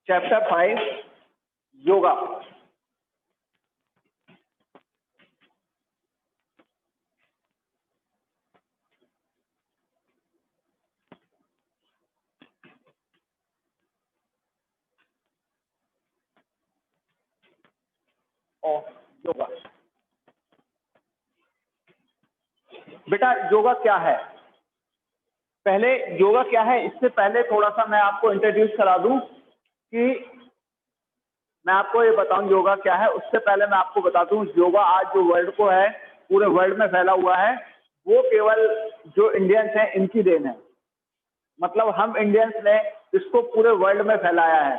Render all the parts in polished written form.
Chapter 5 yoga. और योगा, बेटा योगा क्या है? पहले योगा क्या है इससे पहले थोड़ा सा मैं आपको इंट्रोड्यूस करा दूं कि मैं आपको ये बताऊं योगा क्या है। उससे पहले मैं आपको बता दूं योगा आज जो वर्ल्ड को है, पूरे वर्ल्ड में फैला हुआ है, वो केवल जो इंडियंस हैं इनकी देन है। मतलब हम इंडियंस ने इसको पूरे वर्ल्ड में फैलाया है।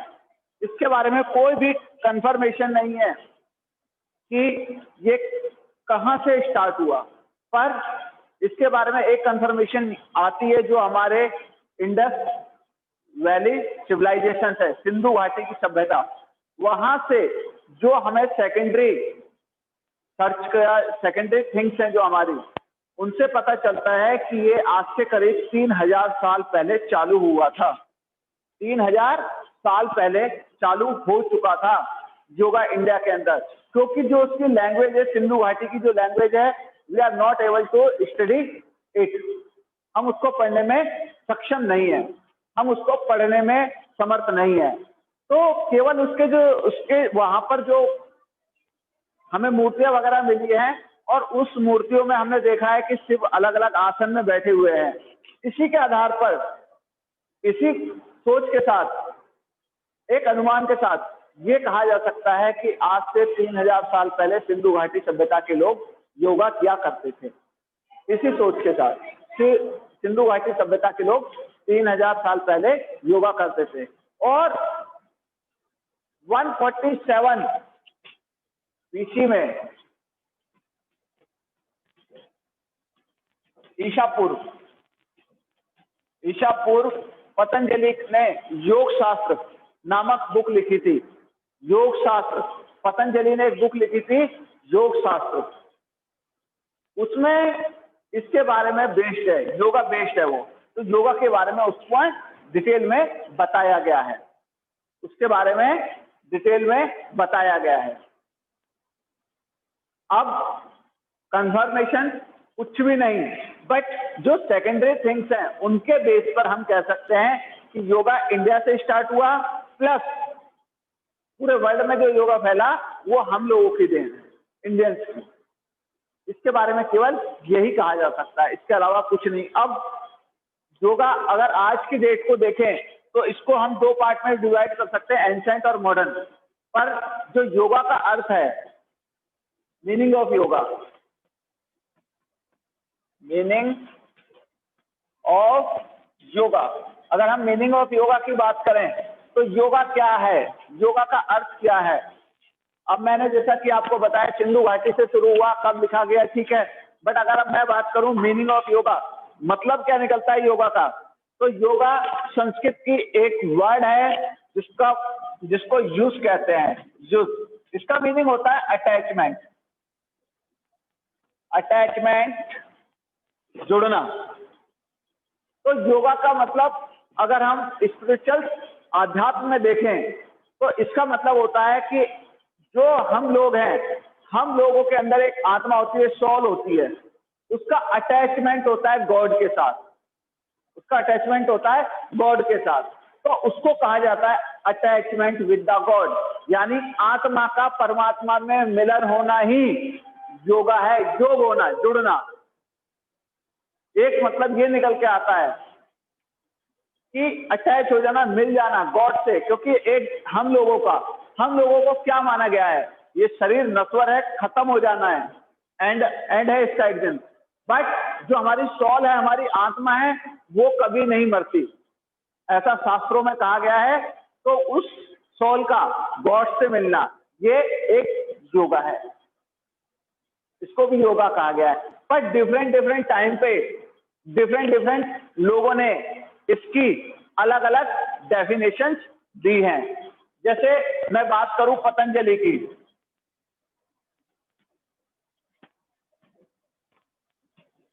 इसके बारे में कोई भी कंफर्मेशन नहीं है कि ये कहां से स्टार्ट हुआ, पर इसके बारे में एक कंफर्मेशन आती है जो हमारे इंडस वैली सिविलाइजेशन है, सिंधु घाटी की सभ्यता, वहां से जो हमें सेकेंडरी सर्च का सेकेंडरी थिंग्स हैं जो हमारी, उनसे पता चलता है कि ये आज से करीब 3000 साल पहले चालू हुआ था। 3000 साल पहले चालू हो चुका था योगा इंडिया के अंदर, क्योंकि जो उसकी लैंग्वेज है, सिंधु घाटी की जो लैंग्वेज है, we are not able to study it. हम उसको पढ़ने में सक्षम नहीं है, हम उसको पढ़ने में समर्थ नहीं है। तो केवल उसके वहां पर जो हमें मूर्तियां वगैरह मिली हैं, और उस मूर्तियों में हमने देखा है कि शिव अलग अलग आसन में बैठे हुए हैं। इसी के आधार पर, इसी सोच के साथ, एक अनुमान के साथ ये कहा जा सकता है कि आज से 3000 साल पहले सिंधु घाटी सभ्यता के लोग योगा किया करते थे। इसी सोच के साथ सिंधु घाटी सभ्यता के लोग 3000 साल पहले योगा करते थे। और 147 BC में ईसा पूर्व पतंजलि ने योग शास्त्र नामक बुक लिखी थी। योग शास्त्र, पतंजलि ने एक बुक लिखी थी योग शास्त्र। उसमें इसके बारे में बेस्ड है, योगा बेस्ड है वो। तो योगा के बारे में उसमें डिटेल में बताया गया है, उसके बारे में डिटेल में बताया गया है। अब कंफर्मेशन कुछ भी नहीं, बट जो सेकेंडरी थिंग्स हैं उनके बेस पर हम कह सकते हैं कि योगा इंडिया से स्टार्ट हुआ, प्लस पूरे वर्ल्ड में जो योगा फैला वो हम लोगों की देन है, इंडियंस की। इसके बारे में केवल यही कहा जा सकता है, इसके अलावा कुछ नहीं। अब योगा अगर आज की डेट को देखें तो इसको हम दो पार्ट में डिवाइड कर सकते हैं, एंशिएंट और मॉडर्न। पर जो योगा का अर्थ है, meaning of yoga, meaning of yoga, अगर हम मीनिंग ऑफ योगा की बात करें तो योगा क्या है, योगा का अर्थ क्या है। अब मैंने जैसा कि आपको बताया सिंधु घाटी से शुरू हुआ, कब लिखा गया, ठीक है। बट अगर अब मैं बात करूं मीनिंग ऑफ योगा, मतलब क्या निकलता है योगा का, तो योगा संस्कृत की एक वर्ड है जिसको यूज कहते हैं, यूज। इसका मीनिंग होता है अटैचमेंट, अटैचमेंट, जुड़ना। तो योगा का मतलब अगर हम स्पिरिचुअल आध्यात्म में देखें तो इसका मतलब होता है कि जो हम लोग हैं, हम लोगों के अंदर एक आत्मा होती है, सोल होती है, उसका अटैचमेंट होता है गॉड के साथ, उसका अटैचमेंट होता है गॉड के साथ। तो उसको कहा जाता है अटैचमेंट विद द गॉड, यानी आत्मा का परमात्मा में मिलन होना ही योगा है, योग होना, जुड़ना। एक मतलब ये निकल के आता है कि अटैच हो जाना, मिल जाना गॉड से, क्योंकि एक हम लोगों को क्या माना गया है, ये शरीर नश्वर है, खत्म हो जाना है, एंड है इसका एक दिन। बट जो हमारी सॉल है, हमारी आत्मा है, वो कभी नहीं मरती, ऐसा शास्त्रों में कहा गया है। तो उस सॉल का गॉड से मिलना, ये एक योगा है, इसको भी योगा कहा गया है। पर डिफरेंट टाइम पे डिफरेंट लोगों ने इसकी अलग अलग डेफिनेशंस दी हैं। जैसे मैं बात करूं पतंजलि की,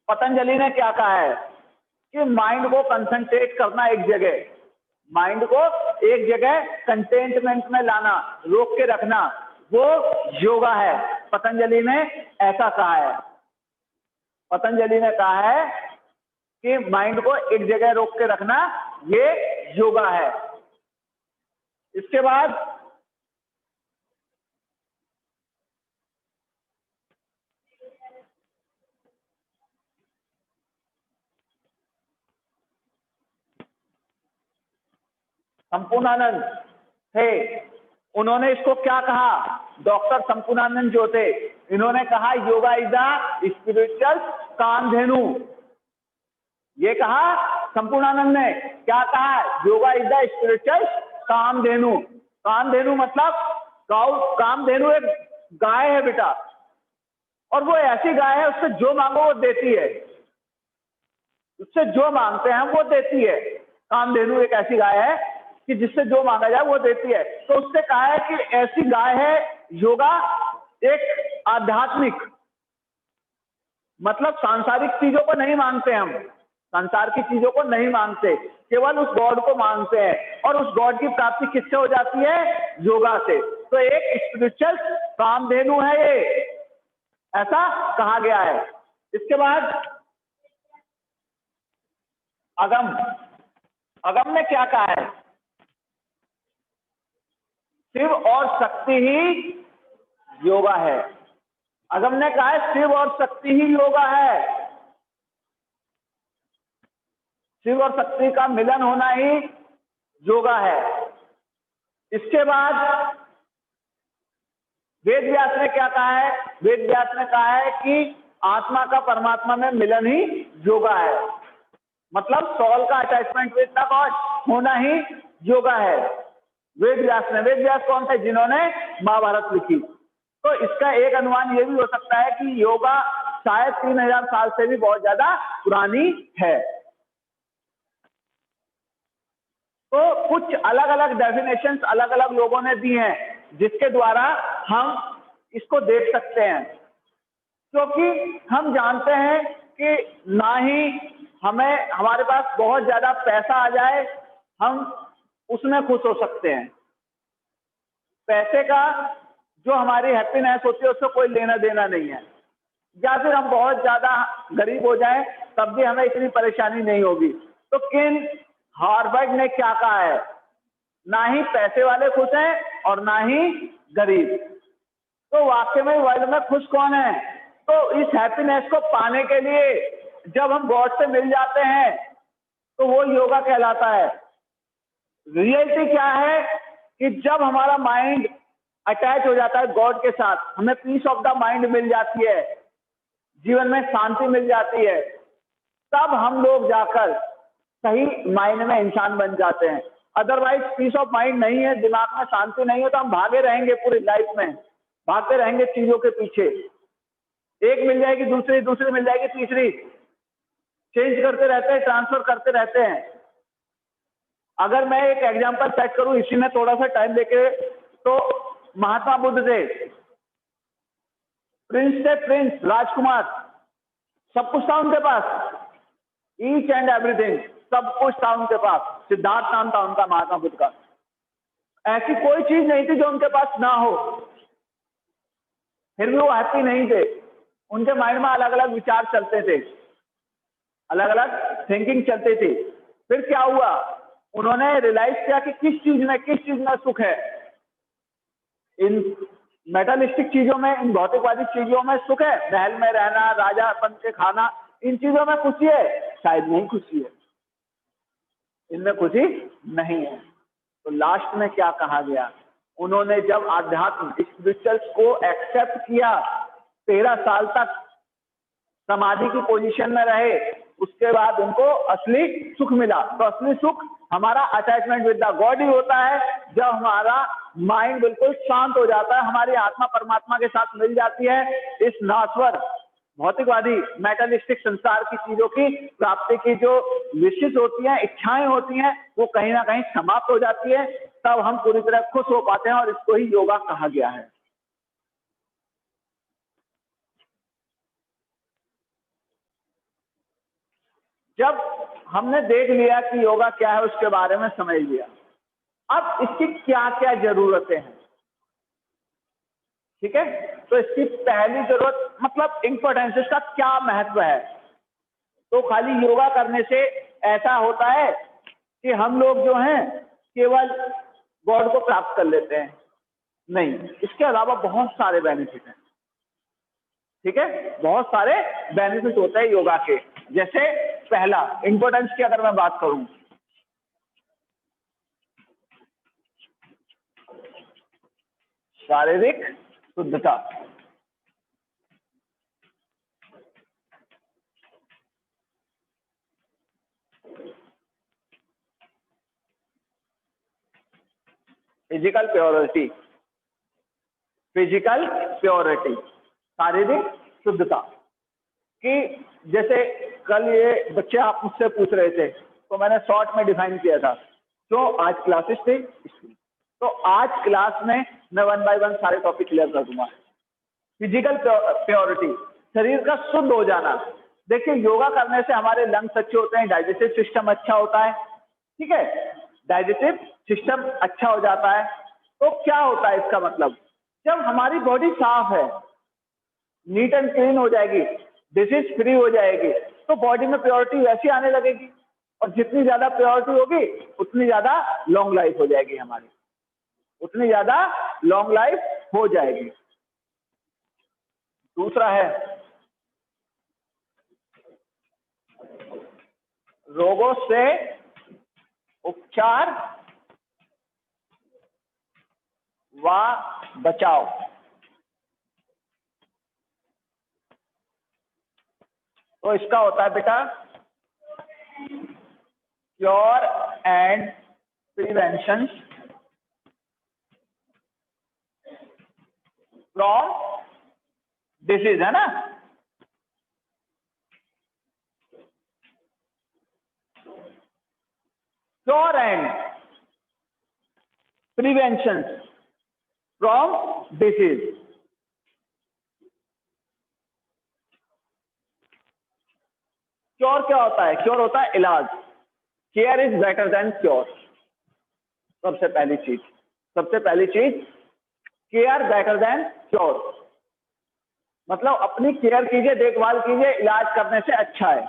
पतंजलि ने क्या कहा है कि माइंड को कंसंट्रेट करना एक जगह, माइंड को एक जगह कंटेनमेंट में लाना, रोक के रखना, वो योगा है। पतंजलि ने ऐसा कहा है। पतंजलि ने कहा है कि माइंड को एक जगह रोक के रखना ये योगा है। इसके बाद संपूर्णानंद थे, उन्होंने इसको क्या कहा? डॉक्टर संपूर्णानंद जो थे, इन्होंने कहा yoga is the spiritual Kamadhenu. ये कहा संपूर्णानंद ने। क्या कहा? Yoga is the spiritual Kamadhenu. Kamadhenu मतलब कामधेनु एक गाय है बेटा, और वो ऐसी गाय है उससे जो मांगो वो देती है, उससे जो मांगते हैं वो देती है। कामधेनु एक ऐसी गाय है कि जिससे जो मांगा जाए वो देती है। तो उससे कहा है कि ऐसी गाय है योगा, एक आध्यात्मिक, मतलब सांसारिक चीजों को नहीं मांगते हम, संसार की चीजों को नहीं मांगते, केवल उस गॉड को मांगते हैं। और उस गॉड की प्राप्ति किससे हो जाती है? योगा से। तो एक स्पिरिचुअल कामधेनु है ये, ऐसा कहा गया है। इसके बाद अगम, अगम ने क्या कहा है? शिव और शक्ति ही योगा है। अगम ने कहा है शिव और शक्ति ही योगा है। शिव और शक्ति का मिलन होना ही योगा है। इसके बाद वेद व्यास ने क्या कहा है? वेद व्यास ने कहा है कि आत्मा का परमात्मा में मिलन ही योगा है, मतलब सोल का अटैचमेंट विद द गॉड होना ही योगा है। वेद व्यास ने, वेद व्यास कौन थे? जिन्होंने महाभारत लिखी। तो इसका एक अनुमान यह भी हो सकता है कि योगा शायद 3000 साल से भी बहुत ज्यादा पुरानी है। तो कुछ अलग अलग डेफिनेशंस अलग अलग लोगों ने दी हैं, जिसके द्वारा हम इसको देख सकते हैं। क्योंकि हम जानते हैं कि ना ही हमें हमारे पास बहुत ज्यादा पैसा आ जाए हम उसमें खुश हो सकते हैं। पैसे का जो हमारी हैप्पीनेस होती है उससे कोई लेना देना नहीं है। या फिर हम बहुत ज्यादा गरीब हो जाएं तब भी हमें इतनी परेशानी नहीं होगी। तो किन हार्वर्ड ने क्या कहा है? ना ही पैसे वाले खुश हैं और ना ही गरीब। तो वाकई में वर्ल्ड में खुश कौन है? तो इस हैप्पीनेस को पाने के लिए जब हम गॉड से मिल जाते हैं तो वो योगा कहलाता है। रियलिटी क्या है कि जब हमारा माइंड अटैच हो जाता है गॉड के साथ, हमें पीस ऑफ द माइंड मिल जाती है, जीवन में शांति मिल जाती है, तब हम लोग जाकर सही मायने में इंसान बन जाते हैं। अदरवाइज पीस ऑफ माइंड नहीं है, दिमाग में शांति नहीं है, तो हम भागे रहेंगे पूरी लाइफ में, भागते रहेंगे चीजों के पीछे। एक मिल जाएगी दूसरी, दूसरी मिल जाएगी तीसरी, चेंज करते रहते हैं, ट्रांसफर करते रहते हैं। अगर मैं एक एग्जांपल सेट करूं इसी में थोड़ा सा टाइम देके, तो महात्मा बुद्ध थे, प्रिंस थे, प्रिंस राजकुमार, सब कुछ था उनके पास, ईच एंड एवरीथिंग, सब कुछ था उनके पास। सिद्धार्थ नाम था उनका, महात्मा बुद्ध का। ऐसी कोई चीज नहीं थी जो उनके पास ना हो, फिर भी वो हैप्पी नहीं थे। उनके माइंड में अलग अलग विचार चलते थे, अलग अलग थिंकिंग चलती थी। फिर क्या हुआ? उन्होंने रियलाइज किया कि किस चीज में सुख है। इन मेटलिस्टिक चीजों में, इन भौतिकवादी चीजों में सुख है, महल में रहना, राजा बन के खाना, इन चीजों में खुशी है? शायद नहीं खुशी है, इनमें खुशी नहीं है। तो लास्ट में क्या कहा गया? उन्होंने जब आध्यात्म स्पिरिचुअल्स को एक्सेप्ट किया, 13 साल तक समाधि की पोजीशन में रहे, उसके बाद उनको असली सुख मिला। तो असली सुख हमारा अटैचमेंट विद द गॉड ही होता है। जब हमारा माइंड बिल्कुल शांत हो जाता है, हमारी आत्मा परमात्मा के साथ मिल जाती है, इस नाश्वर भौतिकवादी मेटलिस्टिक संसार की चीजों की प्राप्ति की जो विशेष होती हैं, इच्छाएं होती हैं, वो कहीं ना कहीं समाप्त हो जाती है। तब हम पूरी तरह खुश हो पाते हैं, और इसको ही योगा कहा गया है। जब हमने देख लिया कि योगा क्या है, उसके बारे में समझ लिया, अब इसकी क्या क्या जरूरतें हैं, ठीक है। तो इसकी पहली जरूरत मतलब इंपॉर्टेंस, इसका क्या महत्व है। तो खाली योगा करने से ऐसा होता है कि हम लोग जो हैं केवल गॉड को प्राप्त कर लेते हैं, नहीं, इसके अलावा बहुत सारे बेनिफिट हैं, ठीक है। बहुत सारे बेनिफिट होते हैं योगा के। जैसे पहला इंपॉर्टेंस की अगर मैं बात करूं, शारीरिक शुद्धता। फिजिकल प्योरिटी, फिजिकल प्योरिटी, शारीरिक शुद्धता। कि जैसे कल ये बच्चे आप मुझसे पूछ रहे थे तो मैंने शॉर्ट में डिफाइन किया था। तो आज क्लासेस थी, तो आज क्लास में मैं 1 बाय 1 सारे टॉपिक क्लियर कर दूंगा। फिजिकल प्योरिटी, शरीर का शुद्ध हो जाना। देखिए योगा करने से हमारे लंग्स अच्छे होते हैं, डाइजेस्टिव सिस्टम अच्छा होता है, ठीक है। डाइजेस्टिव सिस्टम अच्छा हो जाता है तो क्या होता है इसका मतलब, जब हमारी बॉडी साफ है, नीट एंड क्लीन हो जाएगी, डिसीज फ्री हो जाएगी, तो बॉडी में प्योरिटी वैसी आने लगेगी। और जितनी ज्यादा प्योरिटी होगी उतनी ज्यादा लॉन्ग लाइफ हो जाएगी हमारी, उतनी ज्यादा लॉन्ग लाइफ हो जाएगी। दूसरा है रोगों से उपचार व बचाव। तो इसका होता है बेटा cure and prevention from disease, है ना। Cure and prevention from disease. Cure क्या होता है, क्योर होता है इलाज। Care is better than cure. सबसे पहली चीज, सबसे पहली चीज केयर बेटर देन क्योर। मतलब अपनी केयर कीजिए, देखभाल कीजिए, इलाज करने से अच्छा है।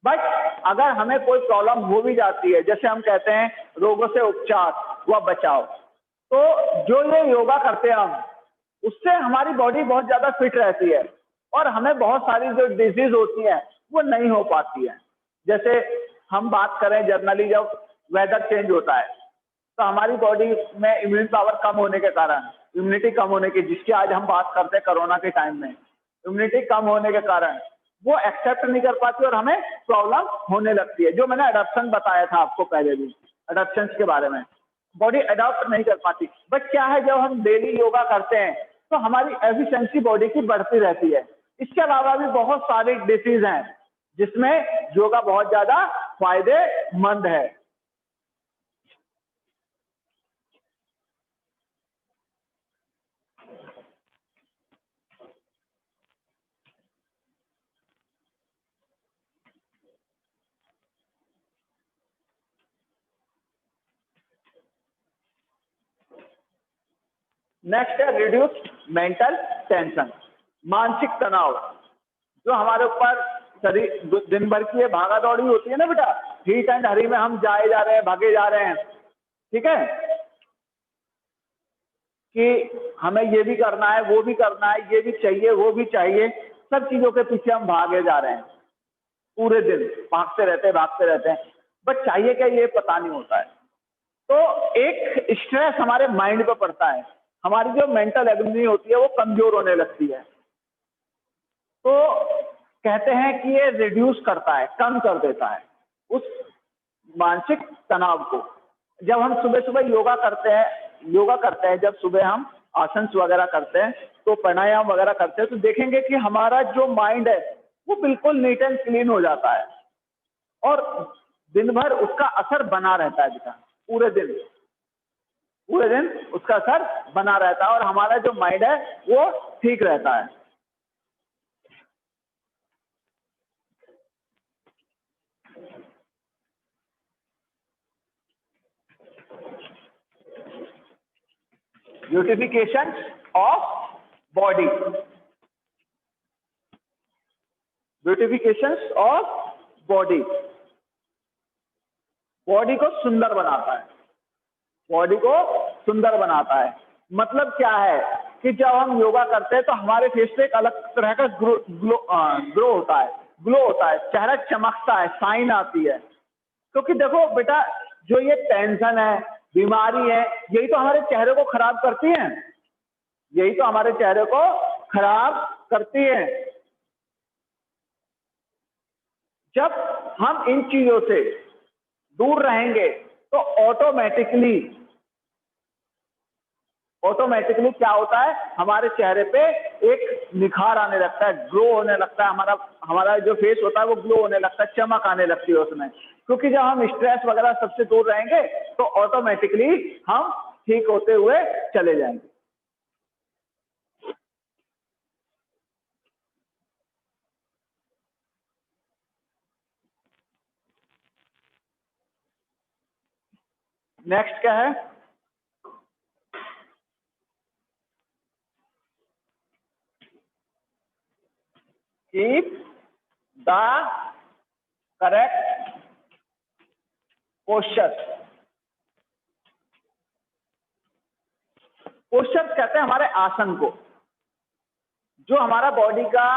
बट अगर हमें कोई प्रॉब्लम हो भी जाती है, जैसे हम कहते हैं रोगों से उपचार व बचाव, तो जो ये योगा करते हैं हम, उससे हमारी बॉडी बहुत ज्यादा फिट रहती है और हमें बहुत सारी जो डिजीज होती है वो नहीं हो पाती है। जैसे हम बात करें जनरली जब वेदर चेंज होता है तो हमारी बॉडी में इम्यून पावर कम होने के कारण, इम्यूनिटी कम होने की, जिसकी आज हम बात करते हैं कोरोना के टाइम में, इम्यूनिटी कम होने के कारण वो एक्सेप्ट नहीं कर पाती और हमें प्रॉब्लम होने लगती है। जो मैंने अडॉप्शन बताया था आपको पहले भी, अडॉप्शन के बारे में, बॉडी अडॉप्ट नहीं कर पाती। बट क्या है, जब हम डेली योगा करते हैं तो हमारी एफिशिएंसी बॉडी की बढ़ती रहती है। इसके अलावा भी बहुत सारे डिसीज हैं जिसमें योगा बहुत ज्यादा फायदेमंद है। नेक्स्ट है रिड्यूस मेंटल टेंशन, मानसिक तनाव। जो हमारे ऊपर शरीर दिन भर की ये भागा दौड़ी होती है ना बेटा, हीट एंड हरी में हम जाए जा रहे हैं, भागे जा रहे हैं, ठीक है, कि हमें ये भी करना है, वो भी करना है, ये भी चाहिए, वो भी चाहिए, सब चीजों के पीछे हम भागे जा रहे हैं, पूरे दिन भागते रहते हैं। बट चाहिए क्या ये पता नहीं होता है। तो एक स्ट्रेस हमारे माइंड पे पड़ता है, हमारी जो मेंटल एबिलिटी होती है वो कमजोर होने लगती है। तो कहते हैं कि ये रिड्यूस करता है, कम कर देता है उस मानसिक तनाव को। जब हम सुबह सुबह योगा करते हैं, जब सुबह हम आसन वगैरह करते हैं, तो प्राणायाम वगैरह करते हैं, तो देखेंगे कि हमारा जो माइंड है वो बिल्कुल नीट एंड क्लीन हो जाता है और दिन भर उसका असर बना रहता है बेटा। पूरे दिन उसका असर बना रहता है और हमारा जो माइंड है वो ठीक रहता है। Beautification of body, beautification of body, body को सुंदर बनाता है, बॉडी को सुंदर बनाता है। मतलब क्या है कि जब हम योगा करते हैं तो हमारे फेस पे एक अलग तरह का ग्लो होता है, ग्लो होता है, चेहरा चमकता है, साइन आती है। क्योंकि देखो बेटा, जो ये टेंशन है, बीमारी है, यही तो हमारे चेहरे को खराब करती है, यही तो हमारे चेहरे को खराब करती है। जब हम इन चीजों से दूर रहेंगे तो ऑटोमेटिकली क्या होता है, हमारे चेहरे पे एक निखार आने लगता है, ग्लो होने लगता है, हमारा जो फेस होता है वो ग्लो होने लगता है, चमक आने लगती है उसमें। क्योंकि जब हम स्ट्रेस वगैरह सबसे दूर रहेंगे तो ऑटोमेटिकली हम ठीक होते हुए चले जाएंगे। नेक्स्ट क्या है, keep the correct posture. Posture कहते हैं हमारे आसन को, जो हमारा बॉडी का,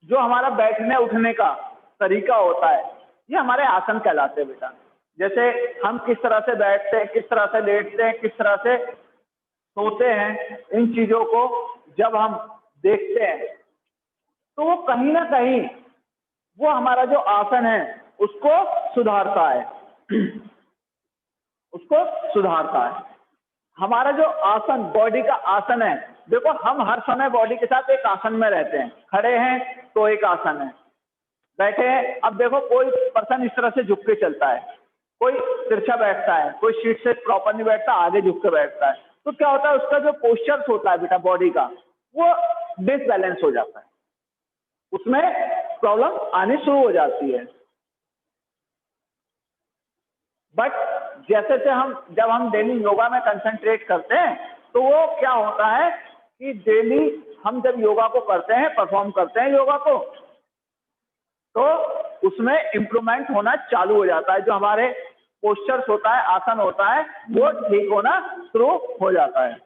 जो हमारा बैठने उठने का तरीका होता है, ये हमारे आसन कहलाते हैं बेटा। जैसे हम किस तरह से बैठते हैं, किस तरह से लेटते हैं, किस तरह से सोते हैं, इन चीजों को जब हम देखते हैं तो वो कहीं ना कहीं वो हमारा जो आसन है उसको सुधारता है, उसको सुधारता है। हमारा जो आसन, बॉडी का आसन है, देखो हम हर समय बॉडी के साथ एक आसन में रहते हैं, खड़े हैं तो एक आसन है, बैठे हैं, अब देखो कोई पर्सन इस तरह से झुक के चलता है, कोई तिरछा बैठता है, कोई सीट से प्रॉपर नहीं बैठता, आगे झुक के बैठता है, तो क्या होता है, उसका जो पोस्चर होता है बेटा बॉडी का, वो डिसबैलेंस हो जाता है, उसमें प्रॉब्लम आनी शुरू हो जाती है। बट जैसे से जब हम डेली योगा में कंसंट्रेट करते हैं तो वो क्या होता है कि डेली हम जब योगा को करते हैं, परफॉर्म करते हैं योगा को, तो उसमें इंप्रूवमेंट होना चालू हो जाता है। जो हमारे पोस्चर्स होता है, आसन होता है, वो ठीक होना शुरू हो जाता है।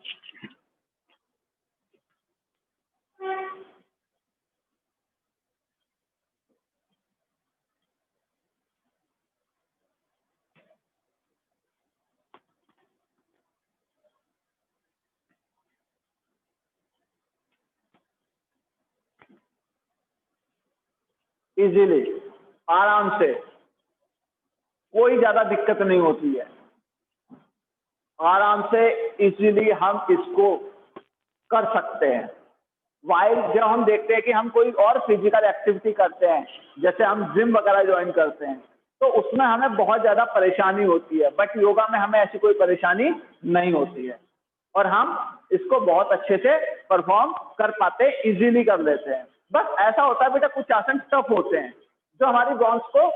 इजीली, आराम से, कोई ज्यादा दिक्कत नहीं होती है, आराम से इजीली हम इसको कर सकते हैं। वाइल जब हम देखते हैं कि हम कोई और फिजिकल एक्टिविटी करते हैं, जैसे हम जिम वगैरह ज्वाइन करते हैं, तो उसमें हमें बहुत ज्यादा परेशानी होती है, बट योगा में हमें ऐसी कोई परेशानी नहीं होती है और हम इसको बहुत अच्छे से परफॉर्म कर पाते हैं, इजीली कर लेते हैं। बस ऐसा होता है बेटा, कुछ आसन टफ होते हैं जो हमारी बोन्स को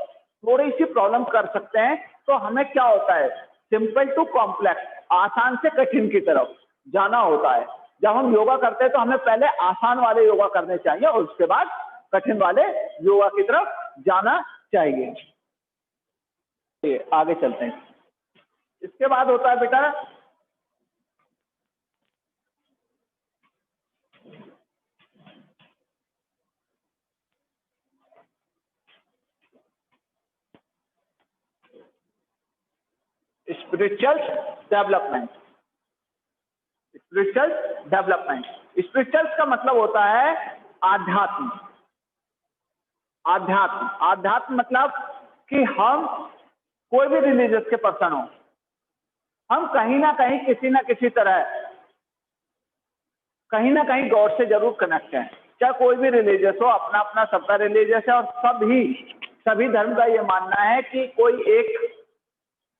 थोड़ी सी प्रॉब्लम कर सकते हैं, तो हमें क्या होता है, सिंपल टू कॉम्प्लेक्स, आसान से कठिन की तरफ जाना होता है। जब हम योगा करते हैं तो हमें पहले आसान वाले योगा करने चाहिए और उसके बाद कठिन वाले योगा की तरफ जाना चाहिए। आगे चलते हैं। इसके बाद होता है बेटा spiritual development. Spiritual development, spiritual का मतलब होता है आध्यात्म। आध्यात्म, आध्यात्म मतलब कि हम कोई भी रिलीजियस के पर्सन हो, हम कहीं ना कहीं किसी ना किसी तरह कहीं ना कहीं गॉड से जरूर कनेक्ट हैं। चाहे कोई भी रिलीजियस हो, अपना अपना सबका रिलीजियस है और सभी धर्म का ये मानना है कि कोई एक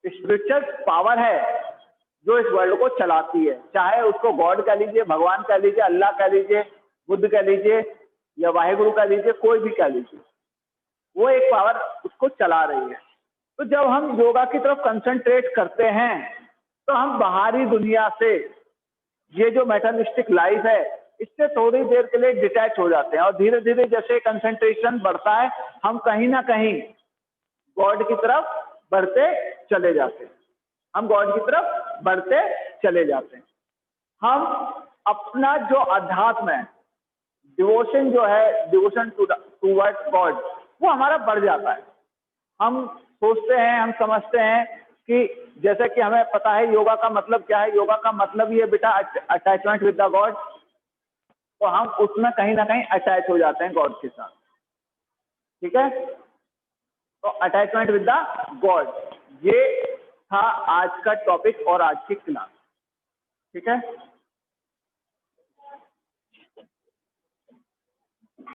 स्पिरिचुअल पावर है जो इस वर्ल्ड को चलाती है, चाहे उसको गॉड कह लीजिए, भगवान कह लीजिए, अल्लाह कह लीजिए, बुद्ध कह लीजिए या वाहेगुरु कह लीजिए, कोई भी कह लीजिए, वो एक पावर उसको चला रही है। तो जब हम योगा की तरफ कंसंट्रेट करते हैं तो हम बाहरी दुनिया से, ये जो मेटरिस्टिक लाइफ है, इससे थोड़ी देर के लिए डिटैच हो जाते हैं और धीरे धीरे जैसे कंसंट्रेशन बढ़ता है, हम कहीं ना कहीं गॉड की तरफ बढ़ते चले जाते हैं। हम गॉड की तरफ बढ़ते चले जाते हैं। हम अपना जो अध्यात्म है, डिवोशन जो है, डिवोशन टूवर्ड्स गॉड, वो हमारा बढ़ जाता है। हम सोचते हैं, हम समझते हैं कि जैसे कि हमें पता है योगा का मतलब क्या है। योगा का मतलब ये बेटा अटैचमेंट विद द गॉड। तो हम उसमें कहीं ना कहीं अटैच हो जाते हैं गॉड के साथ। ठीक है, तो अटैचमेंट विद द गॉड, ये था आज का टॉपिक और आज की क्लास। ठीक है।